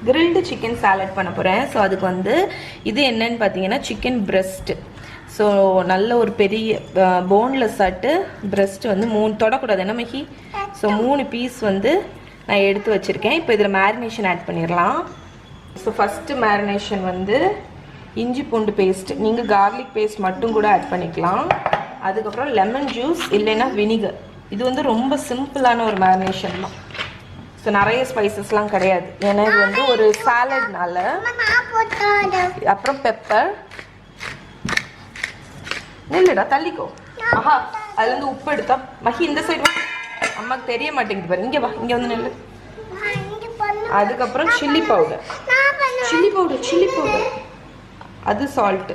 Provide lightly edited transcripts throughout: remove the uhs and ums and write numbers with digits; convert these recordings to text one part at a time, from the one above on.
Grilled chicken salad பண்ண போகிறேன். So அதுக்கு வந்து இது என்னன்னு பார்த்தீங்கன்னா சிக்கன் பிரெஸ்ட்டு. ஸோ நல்ல ஒரு பெரிய போன்லெஸ் ஆட்டு பிரெஸ்ட் வந்து 3 தொடக்கூடாது என்ன மஹி. ஸோ 3 பீஸ் வந்து நான் எடுத்து வச்சுருக்கேன். இப்போ இதில் மேரினேஷன் ஆட் பண்ணிடலாம். ஸோ ஃபஸ்ட்டு மேரினேஷன் வந்து இஞ்சி பூண்டு பேஸ்ட், நீங்கள் கார்லிக் பேஸ்ட் மட்டும் கூட ஆட் பண்ணிக்கலாம். அதுக்கப்புறம் லெமன் ஜூஸ் இல்லைன்னா வினிகர். இது வந்து ரொம்ப சிம்பிளான ஒரு மேரினேஷன் தான். ஸோ நிறைய ஸ்பைசஸ்லாம் கிடையாது, ஏன்னா இது வந்து ஒரு சாலட்னால. அப்புறம் பெப்பர், நெல்லுடா தள்ளிக்கோ. ஆஹா, அதுல இருந்து உப்பு எடுத்தா மஹி இந்த சைடு வா, அம்மாக்கு தெரிய மாட்டேங்குது பாரு. இங்கே வா, இங்கே வந்து நெல்லு. அதுக்கப்புறம் சில்லி பவுடர், அது சால்ட்டு.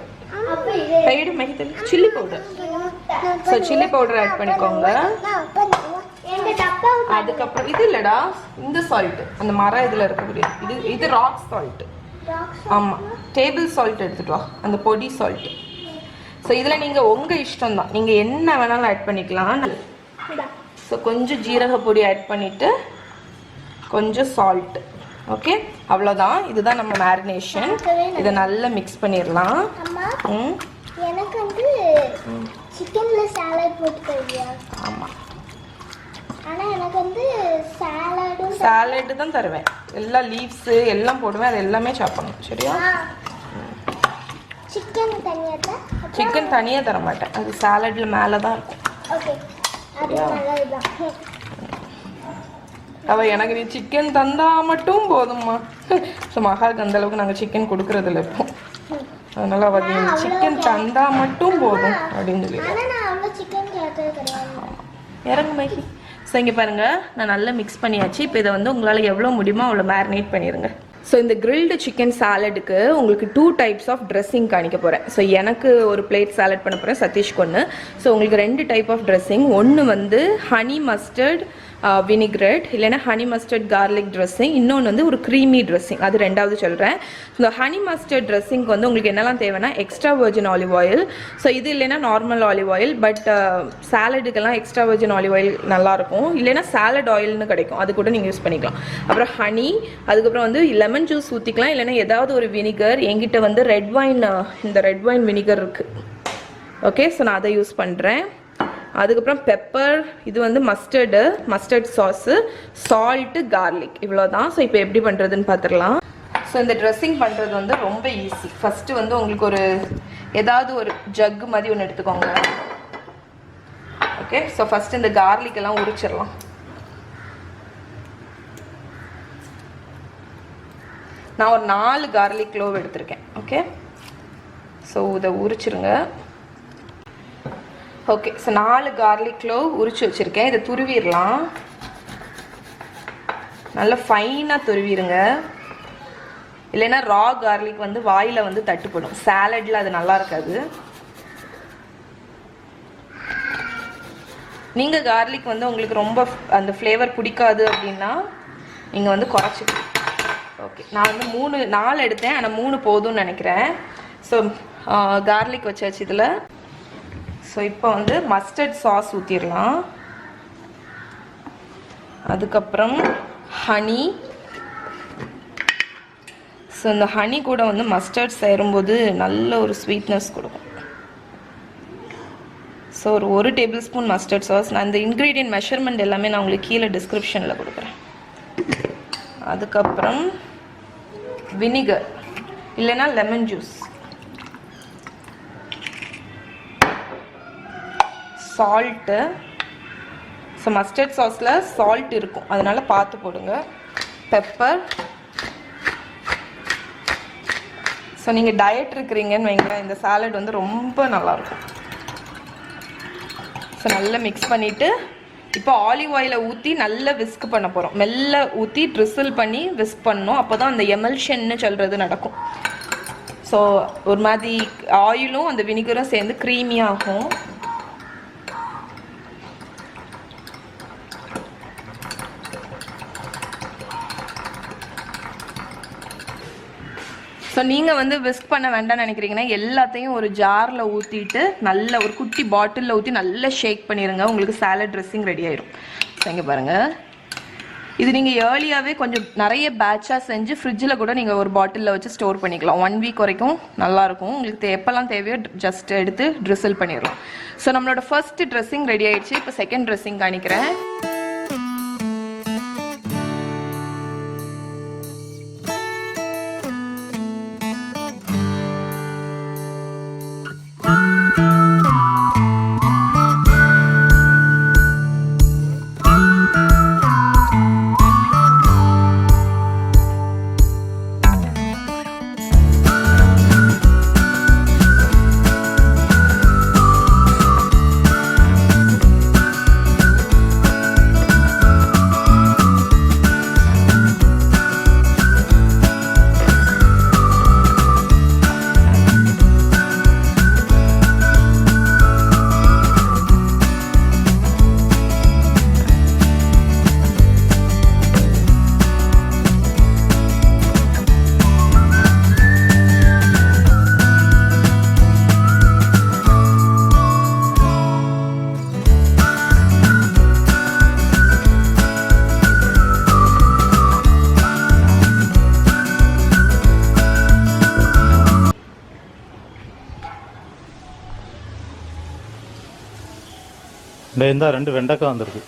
கைடு மஹி தள்ளி chilli powder. So chilli powder add பண்ணிக்கோங்க. அதுக்கப்புறம் இது இல்லடா, இந்த சால்ட் அந்த மரம் இதில் இருக்கக்கூடிய இது ராக் சால்ட்டு. ஆமாம், டேபிள் சால்ட் எடுத்துட்டு வா, அந்த பொடி சால்ட்டு. ஸோ இதில் நீங்கள் உங்கள் இஷ்டம் தான், நீங்கள் என்ன வேணாலும் ஆட் பண்ணிக்கலாம். ஸோ கொஞ்சம் ஜீரக பொடி ஆட் பண்ணிவிட்டு கொஞ்சம் சால்ட்டு. ஓகே, அவ்வளோதான். இதுதான் நம்ம மேரினேஷன். இதை நல்லா மிக்ஸ் பண்ணிடலாம். எனக்கு வந்து சிக்கன்ல சாலட் போட்டுக்கறியா? ஆமாம், ஆனால் எனக்கு வந்து சாலடு தான் தருவேன். எல்லா லீவ்ஸு எல்லாம் போடுவேன், அது எல்லாமே சாப்பிடணும். சரியா? சிக்கன் தனியாக தர மாட்டேன், அது சாலட்ல மேலே தான் இருக்கும். அவள் எனக்கு நீ சிக்கன் தந்தா மட்டும் போதும்மா. ஸோ மகாவுக்கு அந்த அளவுக்கு நாங்கள் சிக்கன் கொடுக்கறதில்ல இப்போ, அதனால அவள் சிக்கன் தந்தா மட்டும் போதும் அப்படின்னு சொல்லி இறங்கு மகி. ஸோ இங்கே பாருங்கள், நான் நல்லா மிக்ஸ் பண்ணியாச்சு. இப்போ இதை வந்து உங்களால் எவ்வளோ முடியுமோ அவ்வளோ மேரினேட் பண்ணிடுங்க. ஸோ இந்த கிரில்டு சிக்கன் சாலடுக்கு உங்களுக்கு 2 டைப்ஸ் ஆஃப் ட்ரெஸ்ஸிங் காணிக்க போகிறேன். ஸோ எனக்கு ஒரு பிளேட் சாலட் பண்ண போகிறேன், சதீஷ்க்கு ஒன்று. ஸோ உங்களுக்கு 2 டைப் ஆஃப் ட்ரெஸ்ஸிங். ஒன்று வந்து ஹனி மஸ்டர்ட் வினிக்ரெட் இல்லைன்னா ஹனி மஸ்டர்ட் கார்லிக் ட்ரெஸ்ஸிங். இன்னொன்று வந்து ஒரு க்ரீமி ட்ரெஸ்ஸிங், அது ரெண்டாவது சொல்கிறேன். இந்த ஹனி மஸ்டர்ட் ட்ரெஸ்ஸிங்க்கு வந்து உங்களுக்கு என்னெல்லாம் தேவைன்னா extra virgin olive oil. So இது இல்லைன்னா நார்மல் ஆலிவ் ஆயில், பட் சாலடுக்கெல்லாம் எக்ஸ்ட்ரா வர்ஜின் ஆலிவ் ஆயில் நல்லாயிருக்கும். இல்லைன்னா சாலட் ஆயில்னு கிடைக்கும், அது கூட நீங்கள் யூஸ் பண்ணிக்கலாம். அப்புறம் ஹனி, அதுக்கப்புறம் வந்து லெமன் ஜூஸ் ஊற்றிக்கலாம், இல்லைன்னா ஏதாவது ஒரு வினிகர். என்கிட்ட வந்து இந்த ரெட் வைன் வினிகர் இருக்குது. ஓகே, ஸோ நான் அதை யூஸ் பண்ணுறேன். அதுக்கப்புறம் பெப்பர், இது வந்து மஸ்டர்ட் சாஸு, சால்ட்டு, கார்லிக், இவ்வளோதான். ஸோ இப்போ எப்படி பண்ணுறதுன்னு பார்த்துடலாம். ஸோ இந்த ட்ரெஸ்ஸிங் பண்ணுறது வந்து ரொம்ப ஈஸி. ஃபஸ்ட்டு வந்து உங்களுக்கு ஏதாவது ஒரு ஜக்கு மாதிரி ஒன்று எடுத்துக்கோங்க. ஓகே, ஸோ ஃபஸ்ட்டு இந்த கார்லிக் எல்லாம் உரிச்சிடலாம். நான் ஒரு 4 கார்லிக் க்ளோவ் எடுத்திருக்கேன். ஓகே, ஸோ இதை உரிச்சிருங்க. ஓகே, ஸோ 4 கார்லிக் க்ளோவ் உரிச்சு வச்சுருக்கேன். இதை துருவிடலாம். நல்லா ஃபைனாக துருவிடுங்க, இல்லைன்னா ரா கார்லிக் வந்து வாயில் வந்து தட்டுப்படும். சாலடில் அது நல்லா இருக்காது. நீங்கள் கார்லிக் வந்து உங்களுக்கு ரொம்ப அந்த ஃப்ளேவர் பிடிக்காது அப்படின்னா நீங்கள் வந்து குறைச்சிக்கலாம். ஓகே, நான் வந்து 4 எடுத்தேன், ஆனால் 3 போதும்னு நினைக்கிறேன். ஸோ கார்லிக் வச்சாச்சு இதில். ஸோ இப்போ வந்து மஸ்டர்ட் சாஸ் ஊற்றிடலாம். அதுக்கப்புறம் ஹனி. ஸோ இந்த ஹனி கூட வந்து மஸ்டர்ட் சேரும்போது நல்ல ஒரு ஸ்வீட்னஸ் கொடுக்கும். ஸோ ஒரு 1 டேபிள் ஸ்பூன் மஸ்டர்ட் சாஸ். நான் இந்த இன்க்ரீடியன்ட் மெஷர்மெண்ட் எல்லாமே நான் உங்களுக்கு கீழே டிஸ்கிரிப்ஷனில் கொடுக்குறேன். அதுக்கப்புறம் வினிகர் இல்லைன்னா lemon juice, salt. So mustard சாஸில் சால்ட் இருக்கும், அதனால் பார்த்து போடுங்க. பெப்பர். ஸோ நீங்கள் டயட் இருக்கிறீங்கன்னு வைங்களேன், இந்த சாலட் வந்து ரொம்ப நல்லாயிருக்கும். ஸோ நல்லா மிக்ஸ் பண்ணிவிட்டு இப்போ ஆலிவ் ஆயிலை ஊற்றி நல்லா விஸ்க் பண்ண போகிறோம். மெல்ல ஊற்றி ட்ரிசில் பண்ணி விஸ்க் பண்ணணும், அப்போ தான் அந்த எமல்ஷன்னு சொல்கிறது நடக்கும். ஸோ ஒரு மாதிரி ஆயிலும் அந்த வினிகரும் சேர்ந்து க்ரீமியாகும். ஸோ நீங்கள் வந்து விஸ்க் பண்ண வேண்டாம்னு நினைக்கிறீங்கன்னா எல்லாத்தையும் ஒரு ஜாரில் ஊற்றிட்டு நல்ல ஒரு குட்டி பாட்டிலில் ஊற்றி நல்லா ஷேக் பண்ணிடுங்க. உங்களுக்கு சாலட் ட்ரெஸ்ஸிங் ரெடி ஆயிடும். ஸோ இங்கே பாருங்கள், இது நீங்கள் ஏர்லியாகவே கொஞ்சம் நிறைய பேட்சாக செஞ்சு ஃப்ரிட்ஜில் கூட நீங்கள் ஒரு பாட்டிலில் வச்சு ஸ்டோர் பண்ணிக்கலாம். 1 வீக் வரைக்கும் நல்லாயிருக்கும். உங்களுக்கு எப்போல்லாம் தேவையோ ஜஸ்ட் எடுத்து ட்ரிசில் பண்ணிடலாம். ஸோ நம்மளோட ஃபர்ஸ்ட் ட்ரெஸ்ஸிங் ரெடி ஆயிடுச்சு. இப்போ செகண்ட் ட்ரெஸ்ஸிங் காணிக்கிறேன். இந்த 2 வெண்டைக்காய் வந்திருக்கு.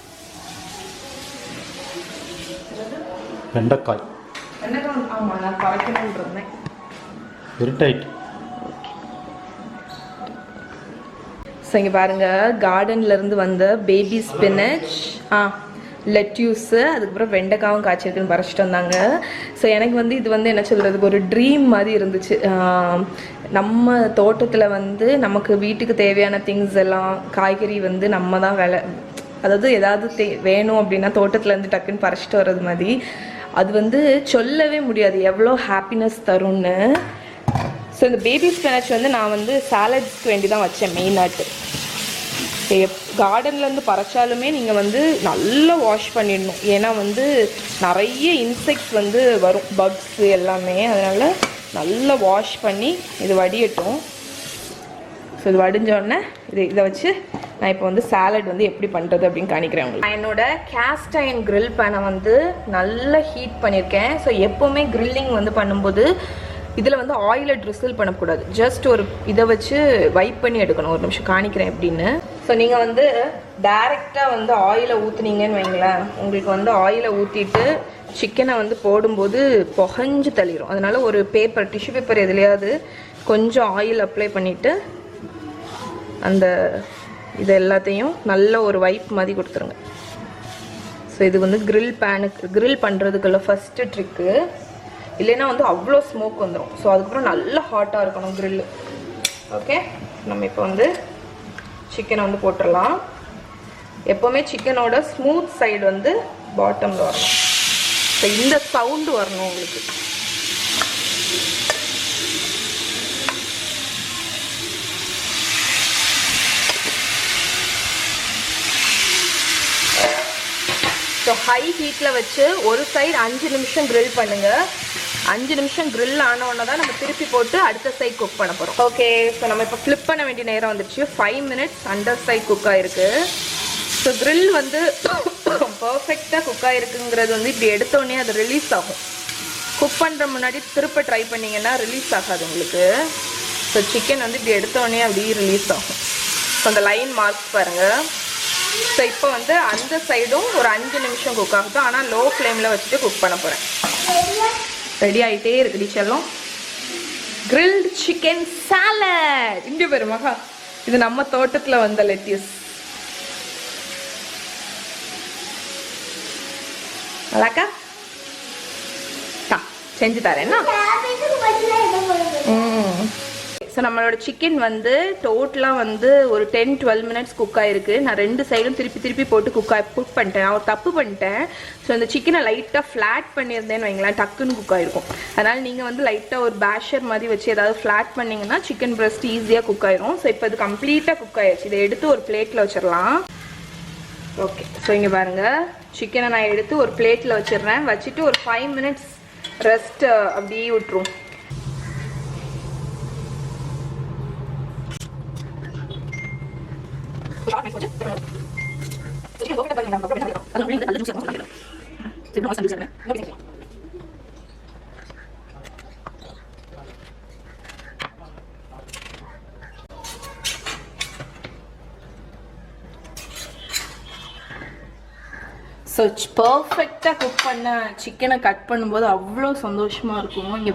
வெண்டைக்காய் ஆமாம், நான் பறக்கணும்னு இருந்தேன். இருட்டாயிட்டு. ஸோ இங்கே பாருங்கள், கார்டன்லேருந்து வந்த பேபி ஸ்பினச், லெட்யூஸு, அதுக்கப்புறம் வெண்டைக்காவும் காய்ச்சிருக்குன்னு பறிச்சிட்டு வந்தாங்க. ஸோ எனக்கு வந்து இது வந்து என்ன சொல்கிறது, ஒரு ட்ரீம் மாதிரி இருந்துச்சு. நம்ம தோட்டத்தில் வந்து நமக்கு வீட்டுக்கு தேவையான திங்ஸ் எல்லாம், காய்கறி வந்து நம்ம தான் அதாவது ஏதாவது வேணும் அப்படின்னா தோட்டத்துலேருந்து டக்குன்னு பறிச்சிட்டு வர்றது மாதிரி. அது வந்து சொல்லவே முடியாது எவ்வளோ ஹாப்பினஸ் தரும்னு. ஸோ இந்த பேபி ஸ்பினச் வந்து நான் வந்து சாலட்ஸ்க்கு வேண்டி தான் வச்சேன் மெயினாட்டு. கார்டன்லேருந்து பறிச்சாலுமே நீங்கள் வந்து நல்லா வாஷ் பண்ணிடணும். ஏன்னா வந்து நிறைய இன்செக்ட்ஸ் வந்து வரும், பக்ஸு எல்லாமே. அதனால் நல்லா வாஷ் பண்ணி இது வடியட்டும். ஸோ இது வடிஞ்சோடனே இதை வச்சு நான் இப்போ வந்து சாலட் வந்து எப்படி பண்ணுறது அப்படின்னு காணிக்கிறேன் உங்களுக்கு. நான் என்னோட கேஸ்ட் அயர்ன் grill பேனை வந்து நல்லா ஹீட் பண்ணியிருக்கேன். ஸோ எப்போவுமே கிரில்லிங் வந்து பண்ணும்போது இதில் வந்து ஆயிலை ட்ரிசில் பண்ணக்கூடாது. ஜஸ்ட் ஒரு இதை வச்சு வைப் பண்ணி எடுக்கணும். ஒரு நிமிஷம் காணிக்கிறேன் எப்படின்னு. ஸோ நீங்கள் வந்து டைரெக்டாக வந்து ஆயிலை ஊற்றுனீங்கன்னு வைங்களேன், உங்களுக்கு வந்து ஆயிலை ஊற்றிட்டு சிக்கனை வந்து போடும்போது புகஞ்சு தள்ளிடும். அதனால ஒரு பேப்பர், டிஷ்யூ பேப்பர் எதுலையாவது கொஞ்சம் ஆயில் அப்ளை பண்ணிவிட்டு அந்த இது எல்லாத்தையும் நல்ல ஒரு வைப் மாதிரி கொடுத்துருங்க. ஸோ இது வந்து கிரில் பண்ணுறதுக்குள்ள ஃபஸ்ட்டு ட்ரிக்கு. இல்லைன்னா வந்து அவ்வளோ ஸ்மோக் வந்துடும். ஸோ அதுக்கப்புறம் நல்லா ஹாட்டாக இருக்கணும் கிரில்லு. ஓகே, நம்ம இப்போ வந்து சிக்கனை வந்து போட்டுடலாம். எப்போவுமே சிக்கனோட ஸ்மூத் சைடு வந்து பாட்டமில் வரணும். ஸோ இந்த சவுண்டு வரணும் உங்களுக்கு. ஸோ ஹை ஹீட்டில் வச்சு ஒரு சைடு 5 நிமிஷம் grill பண்ணுங்கள். 5 நிமிஷம் grill ஆனோடனே தான் நம்ம திருப்பி போட்டு அடுத்த சைட் குக் பண்ண போகிறோம். ஓகே, ஸோ நம்ம இப்போ ஃப்ளிப் பண்ண வேண்டிய நேரம் வந்துடுச்சு. 5 minutes அண்டர் சைட் குக் ஆகிருக்கு. ஸோ grill வந்து பர்ஃபெக்டாக குக் ஆகிருக்குங்கிறது வந்து இப்படி எடுத்தோடனே அது ரிலீஸ் ஆகும். குக் பண்ணுற முன்னாடி திருப்ப ட்ரை பண்ணிங்கன்னா ரிலீஸ் ஆகாது உங்களுக்கு. ஸோ சிக்கன் வந்து இப்படி எடுத்தோடனே அப்படியே ரிலீஸ் ஆகும். ஸோ அந்த லைன் மார்க்ஸ் பாருங்கள். ஸோ இப்போ வந்து அந்த சைடும் ஒரு 5 நிமிஷம் குக் ஆகட்டும். ஆனால் லோ ஃப்ளேமில் வச்சுட்டு குக் பண்ண போகிறேன். ரெடி ஆகிட்டே இருக்குடி செல்லம். Grilled chicken salad. இங்கே பேரு மகா, இது நம்ம தோட்டத்தில் வந்த லெட்யூஸ். நல்லாக்கா செஞ்சு தரேன்னா. ஸோ நம்மளோட சிக்கன் வந்து டோட்டலாக வந்து ஒரு 10-12 minutes குக் ஆகிருக்கு. நான் 2 சைடும் திருப்பி போட்டு குக் பண்ணிட்டேன். நான் ஒரு தப்பு பண்ணிட்டேன். ஸோ அந்த சிக்கனை லைட்டாக ஃப்ளாட் பண்ணியிருந்தேன்னு வைங்களேன், டக்குன்னு குக் ஆகிருக்கும். அதனால் நீங்கள் வந்து லைட்டாக ஒரு பேஷர் மாதிரி வச்சு ஏதாவது ஃப்ளாட் பண்ணிங்கன்னா சிக்கன் பிரஸ்ட் ஈஸியாக குக் ஆயிரும். ஸோ இப்போ இது கம்ப்ளீட்டாக குக் ஆயிடுச்சு. இதை எடுத்து ஒரு பிளேட்டில் வச்சிடலாம். ஓகே, ஸோ இங்கே பாருங்கள், சிக்கனை நான் எடுத்து ஒரு பிளேட்டில் வச்சிடுறேன். வச்சுட்டு ஒரு 5 minutes ரெஸ்ட் அப்படியே விட்டுரும். ஸோ பர்ஃபெக்டாக குக் பண்ண சிக்கனை கட் பண்ணும்போது அவ்வளோ சந்தோஷமாக இருக்கும் இங்கே